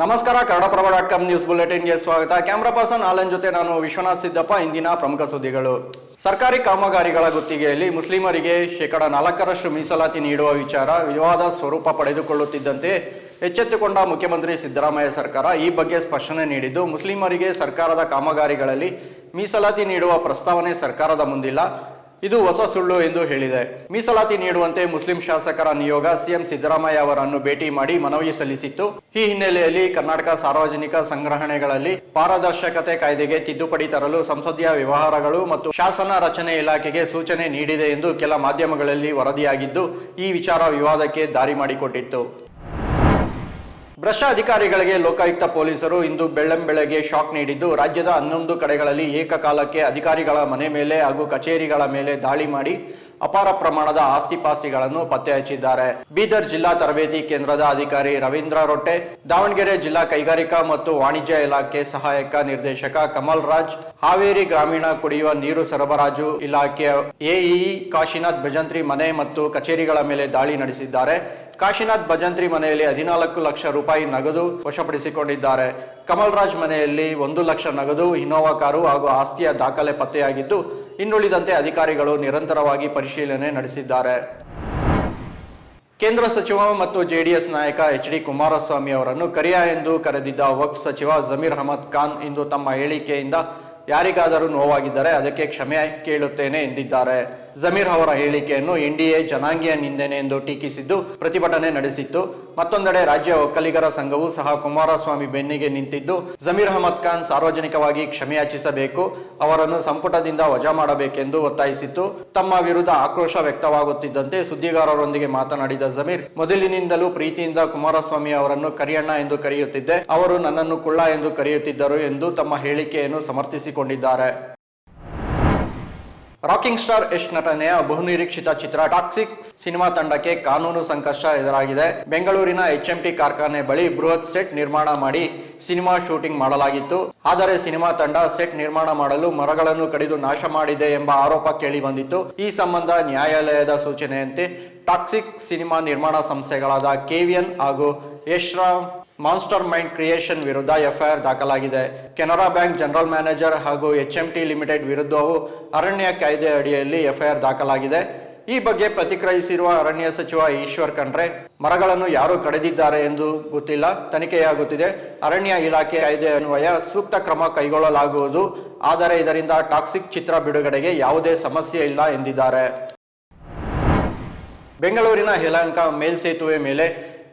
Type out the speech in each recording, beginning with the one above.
ನಮಸ್ಕಾರ. ಕನ್ನಡಪ್ರಭ.com ನ್ಯೂಸ್ ಬುಲೆಟಿನ್ಗೆ ಸ್ವಾಗತ. Camera person Alan ಜೊತೆ ನಾನು ವಿಶ್ವನಾಥ್ ಸಿದ್ದಪ್ಪ. ಇಂದಿನ ಪ್ರಮುಖ ಸುದ್ದಿಗಳು. ಸರ್ಕಾರಿ ಕಾಮಗಾರಿಗಳ ಗುತ್ತಿಗೆಯಲ್ಲಿ ಮುಸ್ಲಿಮರಿಗೆ ಶೇಕಡ 4% ಮೀಸಲಾತಿ ನೀಡುವ ವಿಚಾರ ವಿವಾದ ಸ್ವರೂಪ ಪಡೆದುಕೊಳ್ಳುತ್ತಿದ್ದಂತೆ ಎಚ್ಚೆತ್ತುಕೊಂಡ ಮುಖ್ಯಮಂತ್ರಿ ಸಿದ್ದರಾಮಯ್ಯ ಸರ್ಕಾರ ಈ ಬಗ್ಗೆ ಸ್ಪಷ್ಟನೆ ನೀಡಿದ್ದು, ಮುಸ್ಲಿಮರಿಗೆ ಸರ್ಕಾರದ ಕಾಮಗಾರಿಗಳಲ್ಲಿ ಮೀಸಲಾತಿ ನೀಡುವ ಪ್ರಸ್ತಾವನೆ ಸರ್ಕಾರದ ಮುಂದಿಲ್ಲ, ಇದು ಹೊಸ ಸುಳ್ಳು ಎಂದು ಹೇಳಿದೆ. ಮೀಸಲಾತಿ ನೀಡುವಂತೆ ಮುಸ್ಲಿಂ ಶಾಸಕರ ನಿಯೋಗ ಸಿಎಂ ಸಿದ್ದರಾಮಯ್ಯ ಅವರನ್ನು ಭೇಟಿ ಮಾಡಿ ಮನವಿ ಸಲ್ಲಿಸಿತ್ತು. ಈ ಹಿನ್ನೆಲೆಯಲ್ಲಿ ಕರ್ನಾಟಕ ಸಾರ್ವಜನಿಕ ಸಂಗ್ರಹಣೆಗಳಲ್ಲಿ ಪಾರದರ್ಶಕತೆ ಕಾಯ್ದೆಗೆ ತಿದ್ದುಪಡಿ ತರಲು ಸಂಸದೀಯ ವ್ಯವಹಾರಗಳು ಮತ್ತು ಶಾಸನ ರಚನೆ ಇಲಾಖೆಗೆ ಸೂಚನೆ ನೀಡಿದೆ ಎಂದು ಕೆಲ ಮಾಧ್ಯಮಗಳಲ್ಲಿ ವರದಿಯಾಗಿದ್ದು, ಈ ವಿಚಾರ ವಿವಾದಕ್ಕೆ ದಾರಿ ಮಾಡಿಕೊಟ್ಟಿತ್ತು. ಭ್ರಷ್ಟ ಅಧಿಕಾರಿಗಳಿಗೆ ಲೋಕಾಯುಕ್ತ ಪೊಲೀಸರು ಇಂದು ಬೆಳ್ಳಂಬೆಳಗ್ಗೆ ಶಾಕ್ ನೀಡಿದ್ದು, ರಾಜ್ಯದ 11 ಕಡೆಗಳಲ್ಲಿ ಏಕಕಾಲಕ್ಕೆ ಅಧಿಕಾರಿಗಳ ಮನೆ ಮೇಲೆ ಹಾಗೂ ಕಚೇರಿಗಳ ಮೇಲೆ ದಾಳಿ ಮಾಡಿ ಅಪಾರ ಪ್ರಮಾಣದ ಆಸ್ತಿಪಾಸ್ತಿಗಳನ್ನು ಪತ್ತೆ ಹಚ್ಚಿದ್ದಾರೆ. ಬೀದರ್ ಜಿಲ್ಲಾ ತರಬೇತಿ ಕೇಂದ್ರದ ಅಧಿಕಾರಿ ರವೀಂದ್ರ ರೊಟ್ಟೆ, ದಾವಣಗೆರೆ ಜಿಲ್ಲಾ ಕೈಗಾರಿಕಾ ಮತ್ತು ವಾಣಿಜ್ಯ ಇಲಾಖೆ ಸಹಾಯಕ ನಿರ್ದೇಶಕ ಕಮಲ್ ರಾಜ್, ಹಾವೇರಿ ಗ್ರಾಮೀಣ ಕುಡಿಯುವ ನೀರು ಸರಬರಾಜು ಇಲಾಖೆಯ ಎಇಇ ಕಾಶಿನಾಥ್ ಭಜಂತ್ರಿ ಮನೆ ಮತ್ತು ಕಚೇರಿಗಳ ಮೇಲೆ ದಾಳಿ ನಡೆಸಿದ್ದಾರೆ. ಕಾಶಿನಾಥ್ ಭಜಂತ್ರಿ ಮನೆಯಲ್ಲಿ 14 ಲಕ್ಷ ರೂಪಾಯಿ ನಗದು ವಶಪಡಿಸಿಕೊಂಡಿದ್ದಾರೆ. ಕಮಲ್ ರಾಜ್ ಮನೆಯಲ್ಲಿ 1 ಲಕ್ಷ ನಗದು, ಇನೋವಾ ಕಾರು ಹಾಗೂ ಆಸ್ತಿಯ ದಾಖಲೆ ಪತ್ತೆಯಾಗಿದ್ದು, ಇನ್ನುಳಿದಂತೆ ಅಧಿಕಾರಿಗಳು ನಿರಂತರವಾಗಿ ಪರಿಶೀಲನೆ ನಡೆಸಿದ್ದಾರೆ. ಕೇಂದ್ರ ಸಚಿವ ಮತ್ತು ಜೆಡಿಎಸ್ ನಾಯಕ ಎಚ್.ಡಿ. ಕುಮಾರಸ್ವಾಮಿ ಅವರನ್ನು ಕರಿಯ ಎಂದು ಕರೆದಿದ್ದ ವಕ್ಫ್ ಸಚಿವ ಜಮೀರ್ ಅಹಮದ್ ಖಾನ್ ಇಂದು ತಮ್ಮ ಹೇಳಿಕೆಯಿಂದ ಯಾರಿಗಾದರೂ ನೋವಾಗಿದ್ದರೆ ಅದಕ್ಕೆ ಕ್ಷಮೆ ಕೇಳುತ್ತೇನೆ ಎಂದಿದ್ದಾರೆ. ಜಮೀರ್ ಅವರ ಹೇಳಿಕೆಯನ್ನು ಎನ್ಡಿಎ ಜನಾಂಗೀಯ ನಿಂದನೆ ಎಂದು ಟೀಕಿಸಿದ್ದು ಪ್ರತಿಭಟನೆ ನಡೆಸಿತ್ತು. ಮತ್ತೊಂದೆಡೆ ರಾಜ್ಯ ಒಕ್ಕಲಿಗರ ಸಂಘವು ಸಹ ಕುಮಾರಸ್ವಾಮಿ ಬೆನ್ನಿಗೆ ನಿಂತಿದ್ದು, ಜಮೀರ್ ಅಹಮದ್ ಖಾನ್ ಸಾರ್ವಜನಿಕವಾಗಿ ಕ್ಷಮೆಯಾಚಿಸಬೇಕು, ಅವರನ್ನು ಸಂಪುಟದಿಂದ ವಜಾ ಮಾಡಬೇಕೆಂದು ಒತ್ತಾಯಿಸಿತ್ತು. ತಮ್ಮ ವಿರುದ್ಧ ಆಕ್ರೋಶ ವ್ಯಕ್ತವಾಗುತ್ತಿದ್ದಂತೆ ಸುದ್ದಿಗಾರರೊಂದಿಗೆ ಮಾತನಾಡಿದ ಜಮೀರ್, ಮೊದಲಿನಿಂದಲೂ ಪ್ರೀತಿಯಿಂದ ಕುಮಾರಸ್ವಾಮಿ ಅವರನ್ನು ಕರಿಯಣ್ಣ ಎಂದು ಕರೆಯುತ್ತಿದ್ದೆ, ಅವರು ನನ್ನನ್ನು ಕುಳ್ಳ ಎಂದು ಕರೆಯುತ್ತಿದ್ದರು ಎಂದು ತಮ್ಮ ಹೇಳಿಕೆಯನ್ನು ಸಮರ್ಥಿಸಿಕೊಂಡಿದ್ದಾರೆ. ರಾಕಿಂಗ್ ಸ್ಟಾರ್ ಯಶ್ ನಟನೆಯ ಬಹುನಿರೀಕ್ಷಿತ ಚಿತ್ರ ಟಾಕ್ಸಿಕ್ ಸಿನಿಮಾ ತಂಡಕ್ಕೆ ಕಾನೂನು ಸಂಕಷ್ಟ ಎದುರಾಗಿದೆ. ಬೆಂಗಳೂರಿನ HMT ಕಾರ್ಖಾನೆ ಬಳಿ ಬೃಹತ್ ಸೆಟ್ ನಿರ್ಮಾಣ ಮಾಡಿ ಸಿನಿಮಾ ಶೂಟಿಂಗ್ ಮಾಡಲಾಗಿತ್ತು. ಆದರೆ ಸಿನಿಮಾ ತಂಡ ಸೆಟ್ ನಿರ್ಮಾಣ ಮಾಡಲು ಮರಗಳನ್ನು ಕಡಿದು ನಾಶ ಮಾಡಿದೆ ಎಂಬ ಆರೋಪ ಕೇಳಿ ಬಂದಿತ್ತು. ಈ ಸಂಬಂಧ ನ್ಯಾಯಾಲಯದ ಸೂಚನೆಯಂತೆ ಟಾಕ್ಸಿಕ್ ಸಿನಿಮಾ ನಿರ್ಮಾಣ ಸಂಸ್ಥೆಗಳಾದ KVN ಹಾಗೂ ಯಶ್ರಾಮ್ ಮಾನ್ಸ್ಟರ್ ಮೈಂಡ್ ಕ್ರಿಯೇಷನ್ ವಿರುದ್ಧ ಎಫ್ಐಆರ್ ದಾಖಲಾಗಿದೆ. ಕೆನರಾ ಬ್ಯಾಂಕ್ ಜನರಲ್ ಮ್ಯಾನೇಜರ್ ಹಾಗೂ HMT ಲಿಮಿಟೆಡ್ ವಿರುದ್ಧವೂ ಅರಣ್ಯ ಕಾಯ್ದೆ ಅಡಿಯಲ್ಲಿ ಎಫ್ಐಆರ್ ದಾಖಲಾಗಿದೆ. ಈ ಬಗ್ಗೆ ಪ್ರತಿಕ್ರಿಯಿಸಿರುವ ಅರಣ್ಯ ಸಚಿವ ಈಶ್ವರ್ ಖಂಡ್ರೆ, ಮರಗಳನ್ನು ಯಾರು ಕಡಿದಿದ್ದಾರೆ ಎಂದು ಗೊತ್ತಿಲ್ಲ, ತನಿಖೆಯಾಗುತ್ತಿದೆ. ಅರಣ್ಯ ಇಲಾಖೆ ಕಾಯ್ದೆ ಅನ್ವಯ ಸೂಕ್ತ ಕ್ರಮ ಕೈಗೊಳ್ಳಲಾಗುವುದು, ಆದರೆ ಇದರಿಂದ ಟಾಕ್ಸಿಕ್ ಚಿತ್ರ ಬಿಡುಗಡೆಗೆ ಯಾವುದೇ ಸಮಸ್ಯೆ ಇಲ್ಲ ಎಂದಿದ್ದಾರೆ. ಬೆಂಗಳೂರಿನ ಯಲಹಂಕ ಮೇಲ್ಸೇತುವೆ ಮೇಲೆ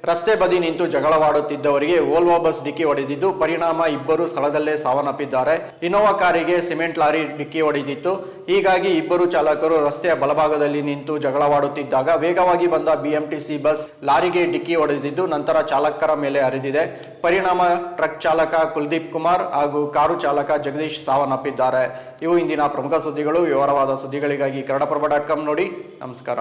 ರಸ್ತೆ ಬದಿ ನಿಂತು ಜಗಳವಾಡುತ್ತಿದ್ದವರಿಗೆ ವೋಲ್ವೋ ಬಸ್ ಡಿಕ್ಕಿ ಹೊಡೆದಿದ್ದು, ಪರಿಣಾಮ ಇಬ್ಬರು ಸ್ಥಳದಲ್ಲೇ ಸಾವನ್ನಪ್ಪಿದ್ದಾರೆ. ಇನೋವಾ ಕಾರಿಗೆ ಸಿಮೆಂಟ್ ಲಾರಿ ಡಿಕ್ಕಿ ಹೊಡೆದಿತ್ತು. ಹೀಗಾಗಿ ಇಬ್ಬರು ಚಾಲಕರು ರಸ್ತೆಯ ಬಲಭಾಗದಲ್ಲಿ ನಿಂತು ಜಗಳವಾಡುತ್ತಿದ್ದಾಗ ವೇಗವಾಗಿ ಬಂದ BMTC ಬಸ್ ಲಾರಿಗೆ ಡಿಕ್ಕಿ ಹೊಡೆದಿದ್ದು, ನಂತರ ಚಾಲಕರ ಮೇಲೆ ಹರಿದಿದೆ. ಪರಿಣಾಮ ಟ್ರಕ್ ಚಾಲಕ ಕುಲ್ದೀಪ್ ಕುಮಾರ್ ಹಾಗೂ ಕಾರು ಚಾಲಕ ಜಗದೀಶ್ ಸಾವನ್ನಪ್ಪಿದ್ದಾರೆ. ಇವು ಇಂದಿನ ಪ್ರಮುಖ ಸುದ್ದಿಗಳು. ವಿವರವಾದ ಸುದ್ದಿಗಳಿಗಾಗಿ ಕನ್ನಡಪ್ರಭ.com ನೋಡಿ. ನಮಸ್ಕಾರ.